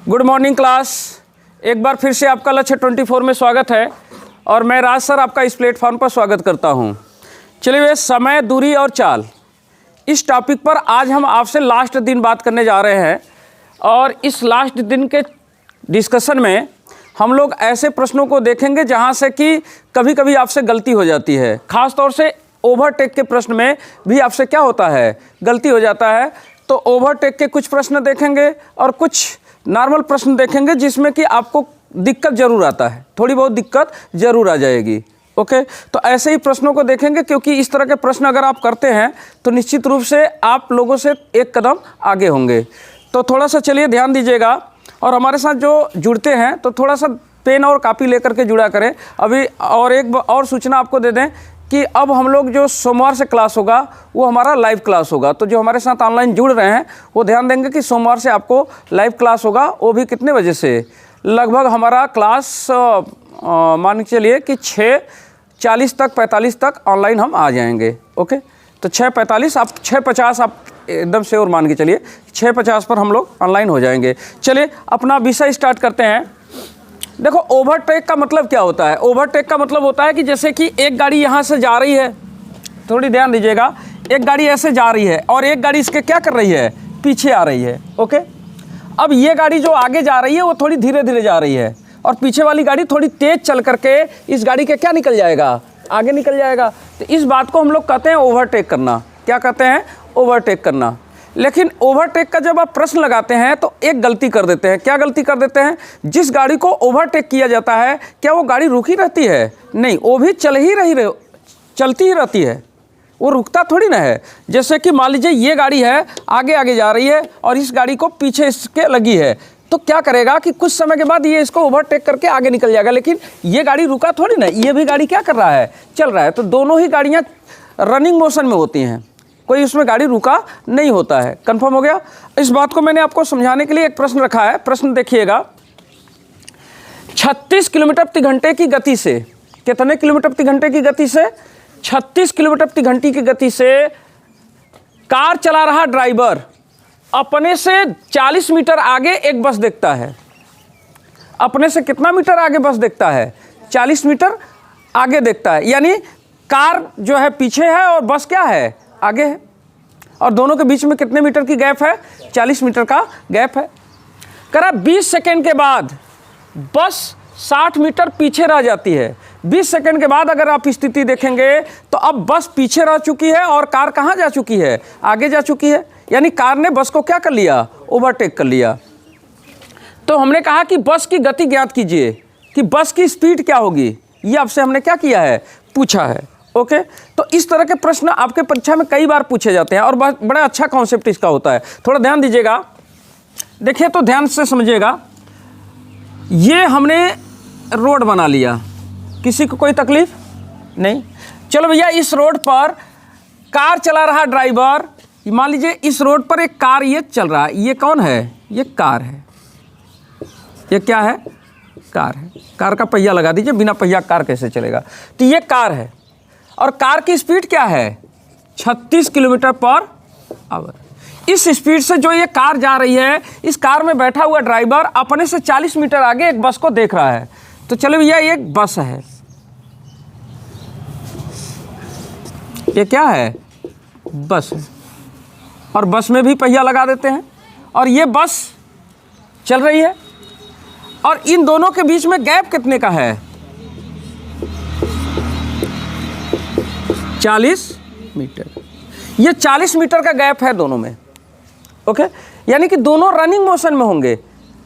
Good morning class. एक बार फिर से आपका लक्ष्य 24 में स्वागत है और मैं राज सर आपका इस प्लेटफॉर्म पर स्वागत करता हूं। चलिए, समय, दूरी और चाल, इस टॉपिक पर आज हम आपसे लास्ट दिन बात करने जा रहे हैं। और इस लास्ट दिन के डिस्कशन में हम लोग ऐसे प्रश्नों को देखेंगे जहां से कि कभी कभी आपसे गलती हो जाती है। ख़ास तौर से ओवरटेक के प्रश्न में भी आपसे क्या होता है, गलती हो जाता है। तो ओवरटेक के कुछ प्रश्न देखेंगे और कुछ नॉर्मल प्रश्न देखेंगे जिसमें कि आपको दिक्कत ज़रूर आता है, थोड़ी बहुत दिक्कत ज़रूर आ जाएगी। ओके, तो ऐसे ही प्रश्नों को देखेंगे क्योंकि इस तरह के प्रश्न अगर आप करते हैं तो निश्चित रूप से आप लोगों से एक कदम आगे होंगे। तो थोड़ा सा चलिए ध्यान दीजिएगा और हमारे साथ जो जुड़ते हैं तो थोड़ा सा पेन और कापी लेकर के जुड़ा करें। अभी और एक और सूचना आपको दे दें कि अब हम लोग जो सोमवार से क्लास होगा वो हमारा लाइव क्लास होगा। तो जो हमारे साथ ऑनलाइन जुड़ रहे हैं वो ध्यान देंगे कि सोमवार से आपको लाइव क्लास होगा। वो भी कितने बजे से, लगभग हमारा क्लास मान के चलिए कि 6:40 तक 45 तक ऑनलाइन हम आ जाएंगे। ओके, तो 6:45 आप 6:50 आप एकदम से और मान के चलिए 6:50 पर हम लोग ऑनलाइन हो जाएंगे। चलिए अपना विषय स्टार्ट करते हैं। देखो, ओवरटेक का मतलब क्या होता है? ओवरटेक का मतलब होता है कि जैसे कि एक गाड़ी यहाँ से जा रही है, थोड़ी ध्यान दीजिएगा, एक गाड़ी ऐसे जा रही है और एक गाड़ी इसके क्या कर रही है, पीछे आ रही है। ओके, अब ये गाड़ी जो आगे जा रही है वो थोड़ी धीरे धीरे जा रही है और पीछे वाली गाड़ी थोड़ी तेज चल करके इस गाड़ी के क्या निकल जाएगा, आगे निकल जाएगा। तो इस बात को हम लोग कहते हैं ओवरटेक करना। क्या कहते हैं? ओवरटेक करना। लेकिन ओवरटेक का जब आप प्रश्न लगाते हैं तो एक गलती कर देते हैं। क्या गलती कर देते हैं? जिस गाड़ी को ओवरटेक किया जाता है क्या वो गाड़ी रुकी रहती है? नहीं, वो भी चलती ही रहती है, वो रुकता थोड़ी ना है। जैसे कि मान लीजिए ये गाड़ी है, आगे आगे जा रही है और इस गाड़ी को पीछे इसके लगी है, तो क्या करेगा कि कुछ समय के बाद ये इसको ओवरटेक करके आगे निकल जाएगा। लेकिन ये गाड़ी रुका थोड़ी ना, ये भी गाड़ी क्या कर रहा है, चल रहा है। तो दोनों ही गाड़ियाँ रनिंग मोशन में होती हैं, कोई उसमें गाड़ी रुका नहीं होता है। कंफर्म हो गया? इस बात को मैंने आपको समझाने के लिए एक प्रश्न रखा है। प्रश्न देखिएगा, 36 किलोमीटर प्रति घंटे की गति से, कितने किलोमीटर प्रति घंटे की गति से? 36 किलोमीटर प्रति घंटे की गति से कार चला रहा ड्राइवर अपने से 40 मीटर आगे एक बस देखता है। अपने से कितना मीटर आगे बस देखता है? 40 मीटर आगे देखता है। यानी कार जो है पीछे है और बस क्या है, आगे है। और दोनों के बीच में कितने मीटर की गैप है? 40 मीटर का गैप है। करा 20 सेकेंड के बाद बस 60 मीटर पीछे रह जाती है। 20 सेकेंड के बाद अगर आप स्थिति देखेंगे तो अब बस पीछे रह चुकी है और कार कहाँ जा चुकी है, आगे जा चुकी है। यानी कार ने बस को क्या कर लिया, ओवरटेक कर लिया। तो हमने कहा कि बस की गति ज्ञात कीजिए कि बस की स्पीड क्या होगी, ये आपसे हमने क्या किया है, पूछा है। ओके, तो इस तरह के प्रश्न आपके परीक्षा में कई बार पूछे जाते हैं और बड़ा अच्छा कॉन्सेप्ट इसका होता है। थोड़ा ध्यान दीजिएगा, देखिए तो ध्यान से समझिएगा। ये हमने रोड बना लिया, किसी को कोई तकलीफ नहीं। चलो भैया, इस रोड पर कार चला रहा ड्राइवर, मान लीजिए इस रोड पर एक कार ये चल रहा है। ये कौन है? ये कार है। ये क्या है? कार है। कार का पहिया लगा दीजिए, बिना पहिया कार कैसे चलेगा। तो ये कार है और कार की स्पीड क्या है, 36 किलोमीटर पर आवर। इस स्पीड से जो ये कार जा रही है, इस कार में बैठा हुआ ड्राइवर अपने से 40 मीटर आगे एक बस को देख रहा है। तो चलो भैया, ये एक बस है। ये क्या है? बस है। और बस में भी पहिया लगा देते हैं और ये बस चल रही है और इन दोनों के बीच में गैप कितने का है? 40 मीटर। ये 40 मीटर का गैप है दोनों में। ओके, यानी कि दोनों रनिंग मोशन में होंगे।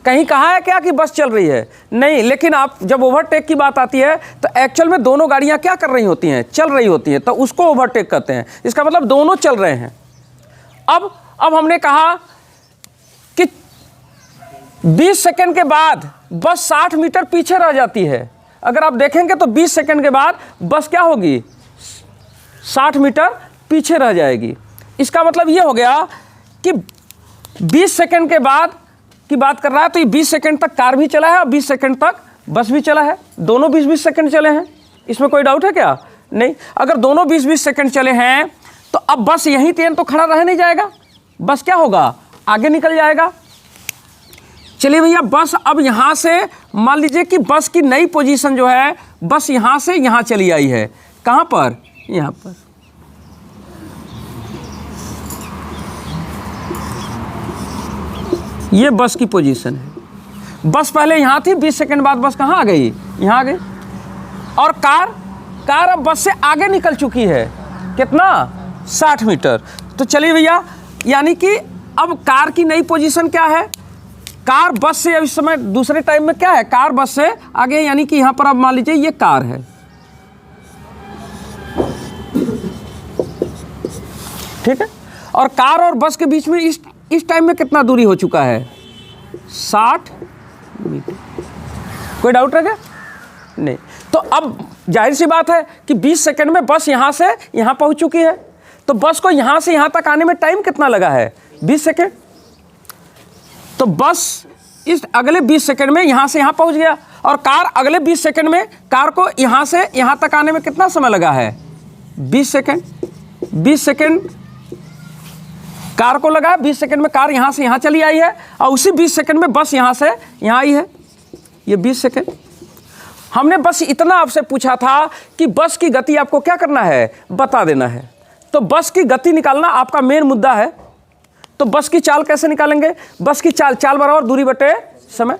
कहीं कहा है क्या कि बस चल रही है? नहीं। लेकिन आप जब ओवरटेक की बात आती है तो एक्चुअल में दोनों गाड़ियां क्या कर रही होती हैं, चल रही होती हैं, तो उसको ओवरटेक कहते हैं। इसका मतलब दोनों चल रहे हैं। अब हमने कहा कि 20 सेकंड के बाद बस 60 मीटर पीछे रह जाती है। अगर आप देखेंगे तो 20 सेकंड के बाद बस क्या होगी, 60 मीटर पीछे रह जाएगी। इसका मतलब ये हो गया कि 20 सेकंड के बाद की बात कर रहा है तो ये 20 सेकंड तक कार भी चला है और 20 सेकंड तक बस भी चला है। दोनों 20-20 सेकंड चले हैं। इसमें कोई डाउट है क्या? नहीं। अगर दोनों 20-20 सेकंड चले हैं तो अब बस यहीं ट्रेन तो खड़ा रह नहीं जाएगा, बस क्या होगा, आगे निकल जाएगा। चलिए भैया, बस अब यहाँ से मान लीजिए कि बस की नई पोजीशन जो है, बस यहाँ से यहाँ चली आई है। कहाँ पर? यहाँ पर। ये बस की पोजीशन है। बस पहले यहाँ थी, 20 सेकंड बाद बस कहाँ आ गई? यहाँ आ गई। और कार अब बस से आगे निकल चुकी है। कितना? 60 मीटर। तो चलिए भैया, यानी कि अब कार की नई पोजीशन क्या है? कार बस से अब इस समय दूसरे टाइम में क्या है? कार बस से आगे, यानी कि यहाँ पर अब मान लीजिए ये कार है, ठीक है। और कार और बस के बीच में इस टाइम में कितना दूरी हो चुका है? 60 मीटर। कोई डाउट है क्या? नहीं। तो अब जाहिर सी बात है कि 20 सेकंड में बस यहाँ से यहाँ पहुँच चुकी है। तो बस को यहाँ से यहाँ तक आने में टाइम कितना लगा है? 20 सेकंड। तो बस इस अगले 20 सेकंड में यहाँ से यहाँ पहुँच गया, और कार अगले 20 सेकंड में, कार को यहाँ से यहाँ तक आने में कितना समय लगा है? 20 सेकंड। 20 सेकंड कार को लगा, 20 सेकंड में कार यहाँ से यहाँ चली आई है, और उसी 20 सेकंड में बस यहाँ से यहाँ आई है। ये 20 सेकंड। हमने बस इतना आपसे पूछा था कि बस की गति आपको क्या करना है? बता देना है। तो बस की गति निकालना आपका मेन मुद्दा है। तो बस की चाल कैसे निकालेंगे? बस की चाल बराबर दूरी बटे समय।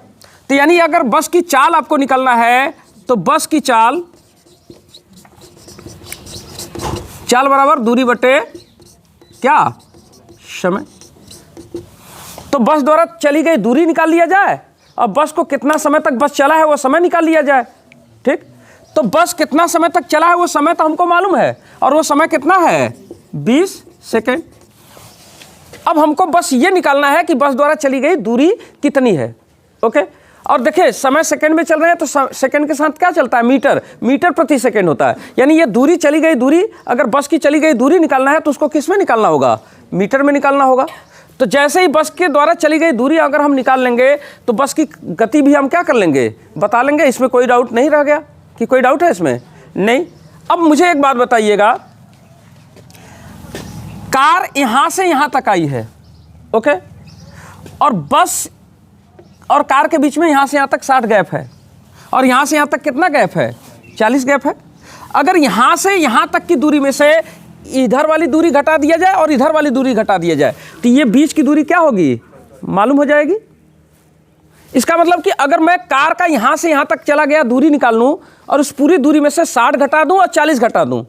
तो यानी अगर बस की चाल आपको निकालना है तो बस की चाल बराबर दूरी बटे क्या? समय। तो बस द्वारा चली गई दूरी निकाल लिया जाए, और बस को कितना समय तक बस चला है वो समय निकाल लिया जाए, ठीक। तो बस कितना समय तक चला है वो समय तो हमको मालूम है, और वो समय कितना है? 20 सेकंड। अब हमको बस ये निकालना है कि बस द्वारा चली गई दूरी कितनी है। ओके। और देखिए, समय सेकंड में चल रहे हैं तो सेकंड के साथ क्या चलता है? मीटर प्रति सेकंड होता है। यानी ये दूरी चली गई दूरी, अगर बस की चली गई दूरी निकालना है तो उसको किस में निकालना होगा? मीटर में निकालना होगा। तो जैसे ही बस के द्वारा चली गई दूरी अगर हम निकाल लेंगे तो बस की गति भी हम क्या कर लेंगे? बता लेंगे। इसमें कोई डाउट नहीं रह गया कि कोई डाउट है इसमें? नहीं। अब मुझे एक बात बताइएगा, कार यहाँ से यहाँ तक आई है, ओके, और बस और कार के बीच में यहाँ से यहाँ तक 60 गैप है, और यहाँ से यहाँ तक कितना गैप है? 40 गैप है। अगर यहाँ से यहाँ तक की दूरी में से इधर वाली दूरी घटा दिया जाए और इधर वाली दूरी घटा दिया जाए तो ये बीच की दूरी क्या होगी? मालूम हो जाएगी। इसका मतलब कि अगर मैं कार का यहाँ से यहाँ तक चला गया दूरी निकाल लूँ, और उस पूरी दूरी में से 60 घटा दूँ और 40 घटा दूँ,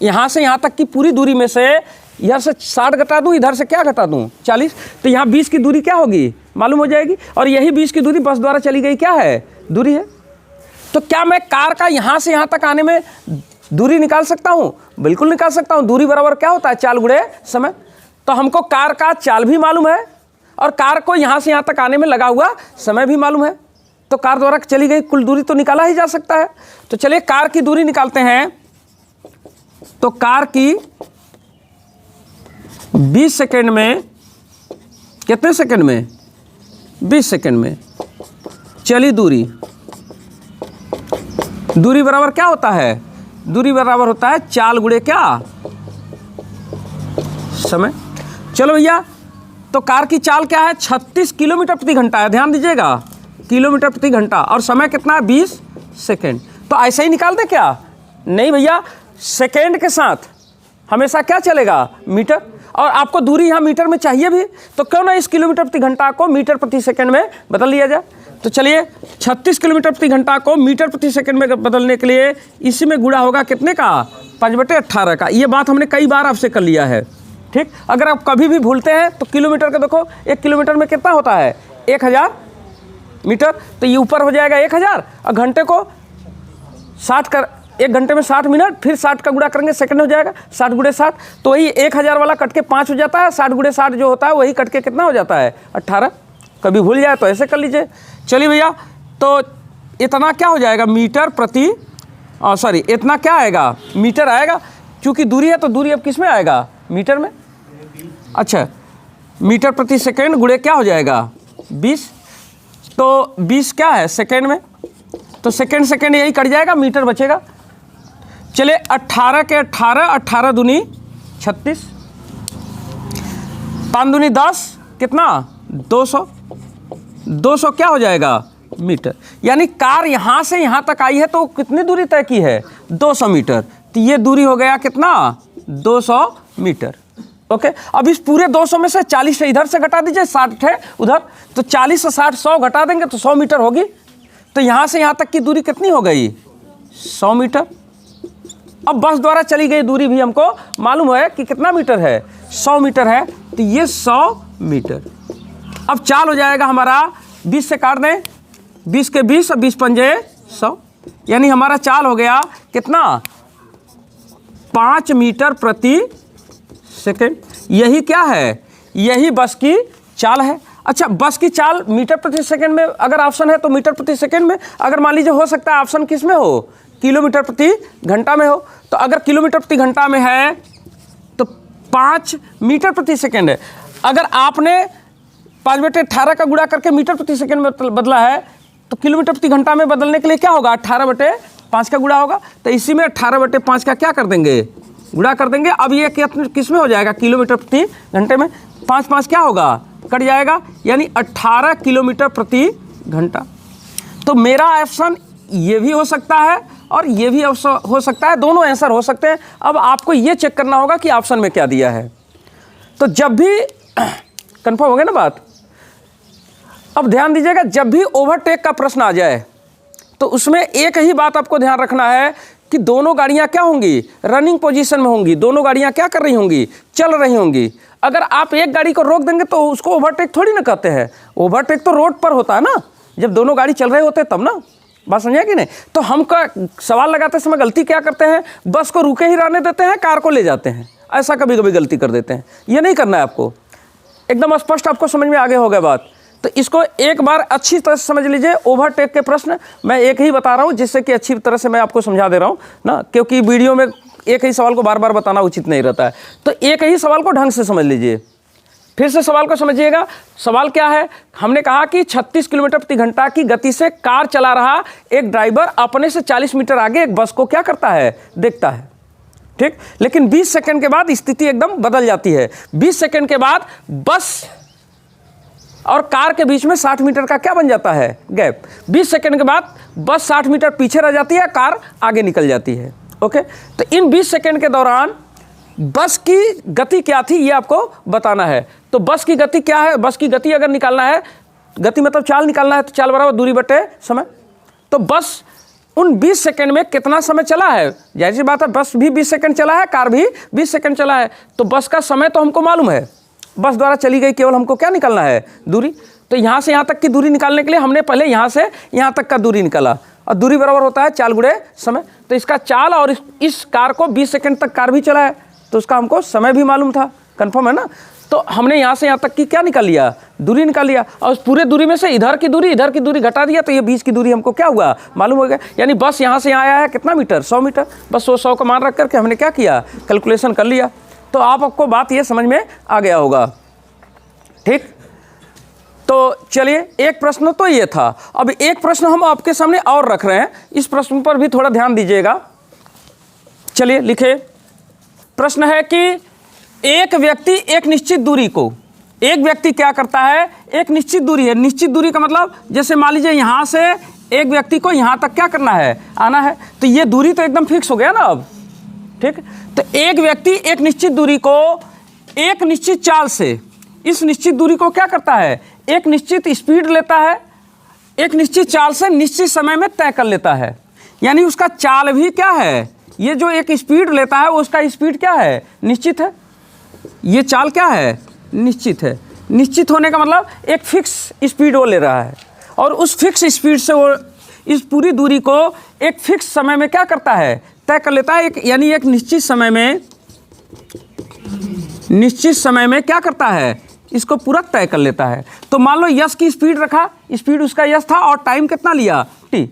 यहाँ से यहाँ तक की पूरी दूरी में से इधर से 60 घटा दूँ, इधर से क्या घटा दूँ? 40, तो यहाँ 20 की दूरी क्या होगी? मालूम हो जाएगी। और यही 20 की दूरी बस द्वारा चली गई क्या है? दूरी है। तो क्या मैं कार का यहाँ से यहाँ तक आने में दूरी निकाल सकता हूँ? बिल्कुल निकाल सकता हूँ। दूरी बराबर क्या होता है? चाल गुणे समय। तो हमको कार का चाल भी मालूम है, और कार को यहाँ से यहाँ तक आने में लगा हुआ समय भी मालूम है। तो कार द्वारा चली गई कुल दूरी तो निकाला ही जा सकता है। तो चलिए कार की दूरी निकालते हैं। तो कार की 20 सेकंड में, कितने सेकंड में? 20 सेकंड में चली दूरी बराबर क्या होता है? दूरी बराबर होता है चाल गुणे क्या? समय। चलो भैया, तो कार की चाल क्या है? 36 किलोमीटर प्रति घंटा है। ध्यान दीजिएगा, किलोमीटर प्रति घंटा, और समय कितना है? 20 सेकंड। तो ऐसे ही निकाल दे क्या? नहीं भैया, सेकंड के साथ हमेशा क्या चलेगा? मीटर। और आपको दूरी यहाँ मीटर में चाहिए भी, तो क्यों ना इस किलोमीटर प्रति घंटा को मीटर प्रति सेकंड में बदल लिया जाए। तो चलिए 36 किलोमीटर प्रति घंटा को मीटर प्रति सेकंड में बदलने के लिए इसी में गुणा होगा कितने का? 5/18 का। ये बात हमने कई बार आपसे कर लिया है, ठीक। अगर आप कभी भी भूलते हैं तो किलोमीटर का देखो, 1 किलोमीटर में कितना होता है? 1000 मीटर। तो ये ऊपर हो जाएगा 1000, और घंटे को 60 कर, 1 घंटे में 60 मिनट, फिर 60 का गुणा करेंगे सेकंड हो जाएगा, 60 गुणे 60। तो वही 1000 वाला कट के 5 हो जाता है, 60 गुणे 60 जो होता है वही कट के कितना हो जाता है? 18। कभी भूल जाए तो ऐसे कर लीजिए। चलिए भैया, तो इतना क्या हो जाएगा? मीटर प्रति, सॉरी, इतना क्या आएगा? मीटर आएगा। क्योंकि दूरी है तो दूरी अब किस में आएगा? मीटर में। अच्छा, मीटर प्रति सेकंड गुणे क्या हो जाएगा? 20। तो 20 क्या है? सेकंड में। तो सेकंड यही कट जाएगा, मीटर बचेगा। चलिए 18 के 18, 18 दूनी 36, 5 दूनी 10, कितना? 200। 200 क्या हो जाएगा मीटर। यानी कार यहाँ से यहाँ तक आई है तो कितनी दूरी तय की है 200 मीटर। तो ये दूरी हो गया कितना 200 मीटर। ओके, अब इस पूरे 200 में से 40 से इधर से घटा दीजिए, 60 है उधर, तो 40 से 60 100 घटा देंगे तो 100 मीटर होगी। तो यहाँ से यहाँ तक की दूरी कितनी हो गई 100 मीटर। अब बस द्वारा चली गई दूरी भी हमको मालूम है कि कितना मीटर है 100 मीटर है, तो ये 100 मीटर। अब चाल हो जाएगा हमारा 20 से काट दें, 20 के 20 और 20 पंजे 100, यानी हमारा चाल हो गया कितना 5 मीटर प्रति सेकेंड। यही क्या है, यही बस की चाल है। अच्छा, बस की चाल मीटर प्रति सेकेंड में अगर ऑप्शन है तो मीटर प्रति सेकेंड में, अगर मान लीजिए हो सकता है ऑप्शन किस में हो किलोमीटर प्रति घंटा में हो, तो अगर किलोमीटर प्रति घंटा में है तो 5 मीटर प्रति सेकेंड है। अगर आपने 5/18 का गुणा करके मीटर प्रति सेकेंड में बदला है तो किलोमीटर प्रति घंटा में बदलने के लिए क्या होगा 18/5 का गुणा होगा। तो इसी में 18/5 का क्या कर देंगे गुणा कर देंगे। अब ये किस में हो जाएगा किलोमीटर प्रति घंटे में, 5 क्या होगा कट जाएगा, यानी 18 किलोमीटर प्रति घंटा। तो मेरा ऑप्शन ये भी हो सकता है और ये भी हो सकता है, दोनों आंसर हो सकते हैं। अब आपको ये चेक करना होगा कि ऑप्शन में क्या दिया है। तो जब भी कंफर्म हो गया ना बात, अब ध्यान दीजिएगा, जब भी ओवरटेक का प्रश्न आ जाए तो उसमें एक ही बात आपको ध्यान रखना है कि दोनों गाड़ियां क्या होंगी रनिंग पोजीशन में होंगी, दोनों गाड़ियां क्या कर रही होंगी चल रही होंगी। अगर आप एक गाड़ी को रोक देंगे तो उसको ओवरटेक थोड़ी ना कहते हैं, ओवरटेक तो रोड पर होता है ना, जब दोनों गाड़ी चल रहे होते हैं तब ना। बात समझे कि नहीं। तो हम का सवाल लगाते समय गलती क्या करते हैं, बस को रुके ही रहने देते हैं, कार को ले जाते हैं, ऐसा कभी कभी गलती कर देते हैं। ये नहीं करना है आपको, एकदम स्पष्ट आपको समझ में आगे हो गया बात। तो इसको एक बार अच्छी तरह से समझ लीजिए। ओवरटेक के प्रश्न मैं एक ही बता रहा हूँ जिससे कि अच्छी तरह से मैं आपको समझा दे रहा हूँ ना, क्योंकि वीडियो में एक ही सवाल को बार बार बताना उचित नहीं रहता है। तो एक ही सवाल को ढंग से समझ लीजिए। फिर से सवाल को समझिएगा। सवाल क्या है, हमने कहा कि 36 किलोमीटर प्रति घंटा की गति से कार चला रहा एक ड्राइवर अपने से 40 मीटर आगे एक बस को क्या करता है देखता है, ठीक। लेकिन 20 सेकंड के बाद स्थिति एकदम बदल जाती है। 20 सेकंड के बाद बस और कार के बीच में 60 मीटर का क्या बन जाता है गैप। 20 सेकंड के बाद बस 60 मीटर पीछे रह जाती है, कार आगे निकल जाती है। ओके, तो इन 20 सेकंड के दौरान बस की गति क्या थी ये आपको बताना है। तो बस की गति क्या है, बस की गति अगर निकालना है, गति मतलब चाल निकालना है, तो चाल बराबर दूरी बटे समय। तो बस उन 20 सेकंड में कितना समय चला है, जाहिर सी बात है बस भी 20 सेकंड चला है, कार भी 20 सेकंड चला है। तो बस का समय तो हमको मालूम है, बस द्वारा चली गई, केवल हमको क्या निकालना है दूरी। तो यहाँ से यहाँ तक की दूरी निकालने के लिए हमने पहले यहाँ से यहाँ तक का दूरी निकाला, और दूरी बराबर होता है चाल गुणे समय। तो इसका चाल और इस कार को 20 सेकंड तक कार भी चला है, तो उसका हमको समय भी मालूम था, कंफर्म है ना। तो हमने यहाँ से यहाँ तक की क्या निकाल लिया दूरी निकाल लिया, और उस पूरे दूरी में से इधर की दूरी घटा दिया, तो ये 20 की दूरी हमको क्या हुआ मालूम हो गया। यानी बस यहाँ से यहाँ आया है कितना मीटर 100 मीटर, बस 100 का मान रख करके हमने क्या किया कैलकुलेशन कर लिया। तो आपको बात ये समझ में आ गया होगा, ठीक। तो चलिए, एक प्रश्न तो ये था। अब एक प्रश्न हम आपके सामने और रख रहे हैं, इस प्रश्न पर भी थोड़ा ध्यान दीजिएगा। चलिए लिखे, प्रश्न है कि एक व्यक्ति एक निश्चित दूरी को, एक व्यक्ति क्या करता है, एक निश्चित दूरी है, निश्चित दूरी का मतलब जैसे मान लीजिए यहाँ से एक व्यक्ति को यहाँ तक क्या करना है आना है, तो ये दूरी तो एकदम फिक्स हो गया ना अब, ठीक। तो एक व्यक्ति एक निश्चित दूरी को एक निश्चित चाल से, इस निश्चित दूरी को क्या करता है एक निश्चित स्पीड लेता है, एक निश्चित चाल से निश्चित समय में तय कर लेता है। यानी उसका चाल भी क्या है, ये जो एक स्पीड लेता है उसका स्पीड क्या है निश्चित है, ये चाल क्या है निश्चित है। निश्चित होने का मतलब एक फिक्स स्पीड वो ले रहा है, और उस फिक्स स्पीड से वो इस पूरी दूरी को एक फिक्स समय में क्या करता है तय कर लेता है। यानी एक निश्चित समय में क्या करता है इसको पूरा तय कर लेता है। तो मान लो यस की स्पीड रखा, स्पीड उसका यस था, और टाइम कितना लिया टी,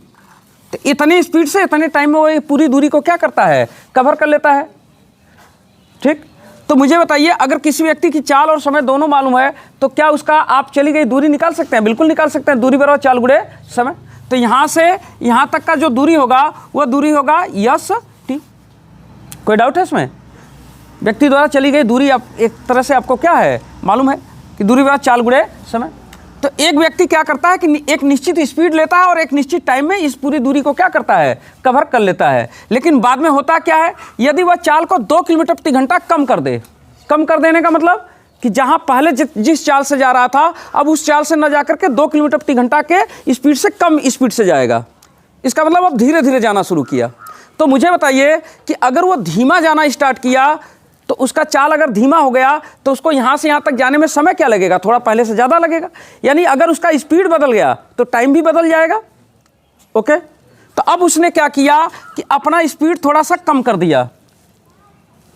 तो इतनी स्पीड से इतने टाइम में वो पूरी दूरी को क्या करता है कवर कर लेता है, ठीक। तो मुझे बताइए, अगर किसी व्यक्ति की चाल और समय दोनों मालूम है तो क्या उसका आप चली गई दूरी निकाल सकते हैं, बिल्कुल निकाल सकते हैं। दूरी बराबर चाल गुणे समय। तो यहाँ से यहाँ तक का जो दूरी होगा वह दूरी होगा यस टी। कोई डाउट है इसमें, व्यक्ति द्वारा चली गई दूरी आप एक तरह से आपको क्या है मालूम है कि दूरी बराबर चाल गुणे समय। तो एक व्यक्ति क्या करता है कि एक निश्चित स्पीड लेता है और एक निश्चित टाइम में इस पूरी दूरी को क्या करता है, कवर कर लेता है। लेकिन बाद में होता क्या है, यदि वह चाल को 2 किलोमीटर प्रति घंटा कम कर दे, कम कर देने का मतलब कि जहां पहले जिस चाल से जा रहा था अब उस चाल से न जाकर के 2 किलोमीटर प्रति घंटा के स्पीड से कम स्पीड से जाएगा, इसका मतलब अब धीरे धीरे जाना शुरू किया। तो मुझे बताइए कि अगर वो धीमा जाना स्टार्ट किया तो उसका चाल अगर धीमा हो गया तो उसको यहाँ से यहाँ तक जाने में समय क्या लगेगा, थोड़ा पहले से ज़्यादा लगेगा। यानी अगर उसका स्पीड बदल गया तो टाइम भी बदल जाएगा। ओके, तो अब उसने क्या किया कि अपना स्पीड थोड़ा सा कम कर दिया।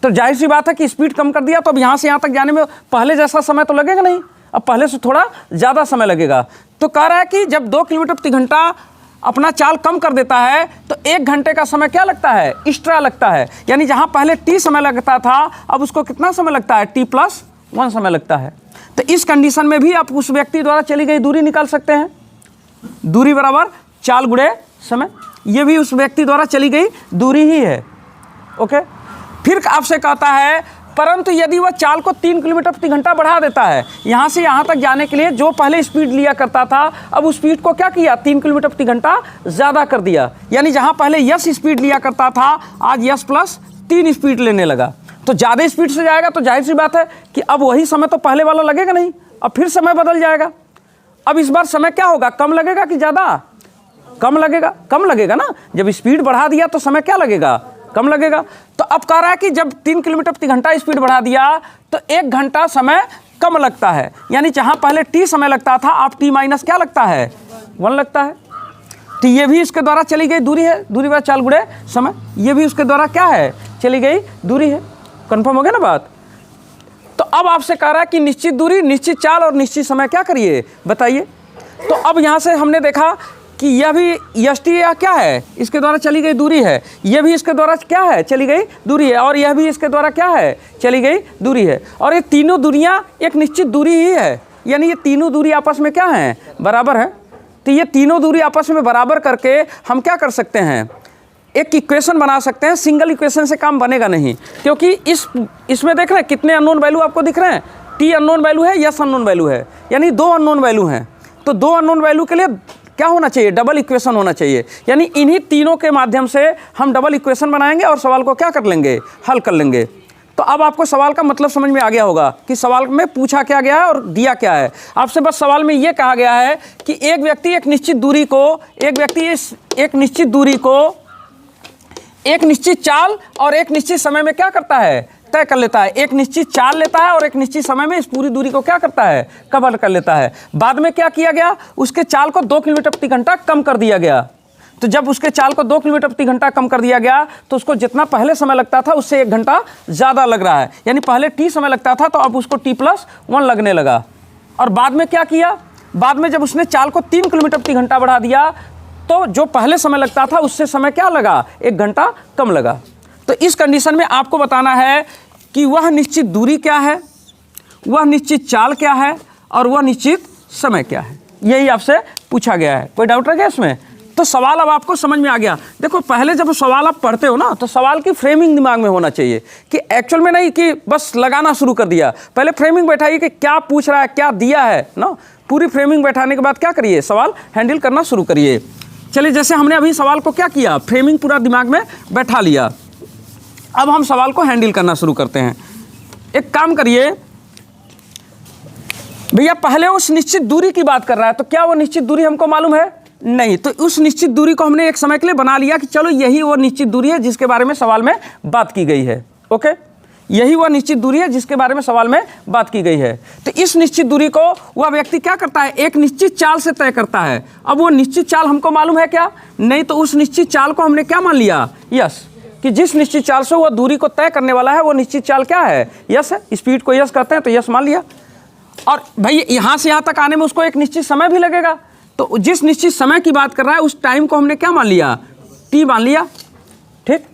तो जाहिर सी बात है कि स्पीड कम कर दिया तो अब यहाँ से यहाँ तक जाने में पहले जैसा समय तो लगेगा नहीं, अब पहले से थोड़ा ज़्यादा समय लगेगा। तो कह रहा है कि जब 2 किलोमीटर प्रति घंटा अपना चाल कम कर देता है तो 1 घंटे का समय क्या लगता है, एक्स्ट्रा लगता है। यानी जहाँ पहले t समय लगता था अब उसको कितना समय लगता है, t+1 समय लगता है। तो इस कंडीशन में भी आप उस व्यक्ति द्वारा चली गई दूरी निकाल सकते हैं। दूरी बराबर चाल गुणे समय, ये भी उस व्यक्ति द्वारा चली गई दूरी ही है। ओके, फिर आपसे कहता है परंतु यदि वह चाल को 3 किलोमीटर प्रति घंटा बढ़ा देता है, यहाँ से यहाँ तक जाने के लिए जो पहले स्पीड लिया करता था अब उस स्पीड को क्या किया, 3 किलोमीटर प्रति घंटा ज़्यादा कर दिया। यानी जहाँ पहले यस स्पीड लिया करता था आज यस+3 स्पीड लेने लगा। तो ज़्यादा स्पीड से जाएगा तो जाहिर सी बात है कि अब वही समय तो पहले वाला लगेगा नहीं, अब फिर समय बदल जाएगा। अब इस बार समय क्या होगा, कम लगेगा कि ज़्यादा, कम लगेगा, कम लगेगा ना। जब स्पीड बढ़ा दिया तो समय क्या लगेगा, कम लगेगा। तो अब कह रहा है कि जब 3 किलोमीटर प्रति घंटा स्पीड बढ़ा दिया तो 1 घंटा समय कम लगता है। यानी जहां पहले t समय लगता था अब t- क्या लगता है, 1 लगता है। तो ये भी इसके द्वारा चली गई दूरी है, दूरी बराबर चाल गुणे समय, ये भी उसके द्वारा क्या है, चली गई दूरी है। कन्फर्म हो गया ना बात। तो अब आपसे कह रहा है कि निश्चित दूरी, निश्चित चाल और निश्चित समय क्या करिए बताइए। तो अब यहाँ से हमने देखा कि यह भी यष्टि या क्या है, इसके द्वारा चली गई दूरी है, यह भी इसके द्वारा क्या है, चली गई दूरी है, और यह भी इसके द्वारा क्या है, चली गई दूरी है। और ये तीनों दूरियां एक निश्चित दूरी ही है, यानी ये तीनों दूरी आपस में क्या हैं, बराबर है। तो ये तीनों दूरी आपस में बराबर करके हम क्या कर सकते हैं, एक इक्वेशन बना सकते हैं। सिंगल इक्वेशन से काम बनेगा नहीं, क्योंकि इसमें देख रहे हैं कितने अननोन वैल्यू आपको दिख रहे हैं, टी अननोन वैल्यू है, यस अननोन वैल्यू है, यानी 2 अननोन वैल्यू हैं। तो 2 अननोन वैल्यू के लिए क्या होना चाहिए, डबल इक्वेशन होना चाहिए। यानी इन्हीं तीनों के माध्यम से हम डबल इक्वेशन बनाएंगे और सवाल को क्या कर लेंगे, हल कर लेंगे। तो अब आपको सवाल का मतलब समझ में आ गया होगा कि सवाल में पूछा क्या गया है और दिया क्या है। आपसे बस सवाल में ये कहा गया है कि एक व्यक्ति एक निश्चित दूरी को, एक निश्चित चाल और एक निश्चित समय में क्या करता है, तय कर लेता है। एक निश्चित चाल लेता है और एक निश्चित समय में इस पूरी दूरी को क्या करता है, कवर कर लेता है। बाद में क्या किया गया, उसके चाल को 2 किलोमीटर प्रति घंटा कम कर दिया गया। तो जब उसके चाल को 2 किलोमीटर प्रति घंटा कम कर दिया गया तो उसको जितना पहले समय लगता था उससे 1 घंटा ज़्यादा लग रहा है। यानी पहले t समय लगता था तो अब उसको t+1 लगने लगा। और बाद में क्या किया, बाद में जब उसने चाल को 3 किलोमीटर प्रति घंटा बढ़ा दिया तो जो पहले समय लगता था उससे समय क्या लगा, 1 घंटा कम लगा। तो इस कंडीशन में आपको बताना है कि वह निश्चित दूरी क्या है, वह निश्चित चाल क्या है और वह निश्चित समय क्या है। यही आपसे पूछा गया है। कोई डाउट रह गया इसमें? तो सवाल अब आपको समझ में आ गया। देखो पहले जब सवाल आप पढ़ते हो ना तो सवाल की फ्रेमिंग दिमाग में होना चाहिए कि एक्चुअल में नहीं कि बस लगाना शुरू कर दिया। पहले फ्रेमिंग बैठाइए कि क्या पूछ रहा है, क्या दिया है ना। पूरी फ्रेमिंग बैठाने के बाद क्या करिए, सवाल हैंडल करना शुरू करिए। चलिए जैसे हमने अभी सवाल को क्या किया, फ्रेमिंग पूरा दिमाग में बैठा लिया। अब हम सवाल को हैंडल करना शुरू करते हैं। एक काम करिए भैया, पहले उस निश्चित दूरी की बात कर रहा है तो क्या वो निश्चित दूरी हमको मालूम है? नहीं। तो उस निश्चित दूरी को हमने एक समय के लिए बना लिया कि चलो यही वो निश्चित दूरी है जिसके बारे में सवाल में बात की गई है। ओके, यही वह निश्चित दूरी है जिसके बारे में सवाल में बात की गई है। तो इस निश्चित दूरी को वह व्यक्ति क्या करता है, एक निश्चित चाल से तय करता है। अब वो निश्चित चाल हमको मालूम है क्या? नहीं। तो उस निश्चित चाल को हमने क्या मान लिया, यस, कि जिस निश्चित चाल से वह दूरी को तय करने वाला है वो निश्चित चाल क्या है, यस है। स्पीड को यस करते हैं तो यस मान लिया। और भाई यहाँ से यहाँ तक आने में उसको एक निश्चित समय भी लगेगा, तो जिस निश्चित समय की बात कर रहा है उस टाइम को हमने क्या मान लिया, टी मान लिया। ठीक,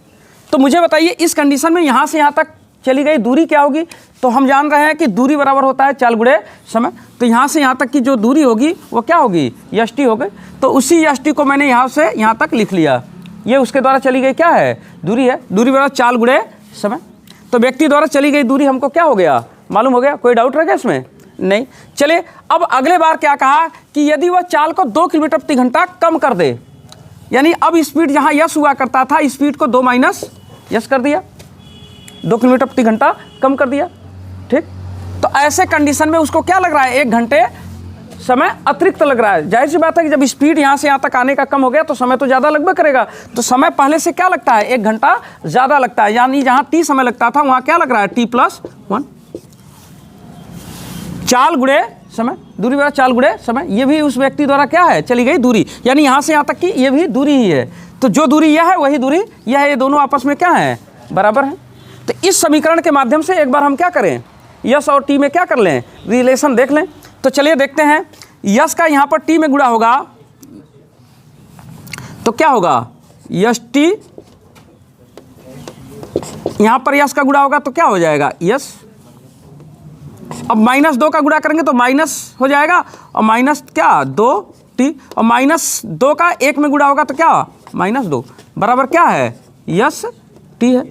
तो मुझे बताइए इस कंडीशन में यहाँ से यहाँ तक चली गई दूरी क्या होगी? तो हम जान रहे हैं कि दूरी बराबर होता है चाल गुणे समय। तो यहाँ से यहाँ तक की जो दूरी होगी वो क्या होगी, यस टी हो गई। तो उसी यस टी को मैंने यहाँ से यहाँ तक लिख लिया। ये उसके द्वारा चली गई क्या है, दूरी है। दूरी बराबर चाल गुणे समय। तो व्यक्ति द्वारा चली गई दूरी हमको क्या हो गया, मालूम हो गया। कोई डाउट रह गया इसमें? नहीं। चलिए अब अगले बार क्या कहा कि यदि वह चाल को 2 किलोमीटर प्रति घंटा कम कर दे, यानी अब स्पीड जहाँ यस हुआ करता था स्पीड को 2 माइनस यस कर दिया, 2 किलोमीटर प्रति घंटा कम कर दिया। ठीक, तो ऐसे कंडीशन में उसको क्या लग रहा है, 1 घंटे समय अतिरिक्त लग रहा है। जाहिर सी बात है कि जब स्पीड यहाँ से यहाँ तक आने का कम हो गया तो समय तो ज़्यादा लगभग करेगा, तो समय पहले से क्या लगता है, 1 घंटा ज़्यादा लगता है। यानी जहाँ t समय लगता था वहाँ क्या लग रहा है, t+1। चाल गुणे समय, दूरी बराबर चाल गुणे समय, ये भी उस व्यक्ति द्वारा क्या है, चली गई दूरी, यानी यहाँ से यहाँ तक की ये भी दूरी ही है। तो जो दूरी यह है वही दूरी यह है, ये दोनों आपस में क्या है, बराबर है। तो इस समीकरण के माध्यम से एक बार हम क्या करें, यस और टी में क्या कर लें, रिलेशन देख लें। तो चलिए देखते हैं, यस का यहाँ पर टी में गुणा होगा तो क्या होगा, यस टी, यहाँ पर यस का गुणा होगा तो क्या हो जाएगा, यस। अब -2 का गुणा करेंगे तो माइनस हो जाएगा, और माइनस क्या 2t, और -2 का 1 में गुणा होगा तो क्या, -2 बराबर क्या है, यस टी है।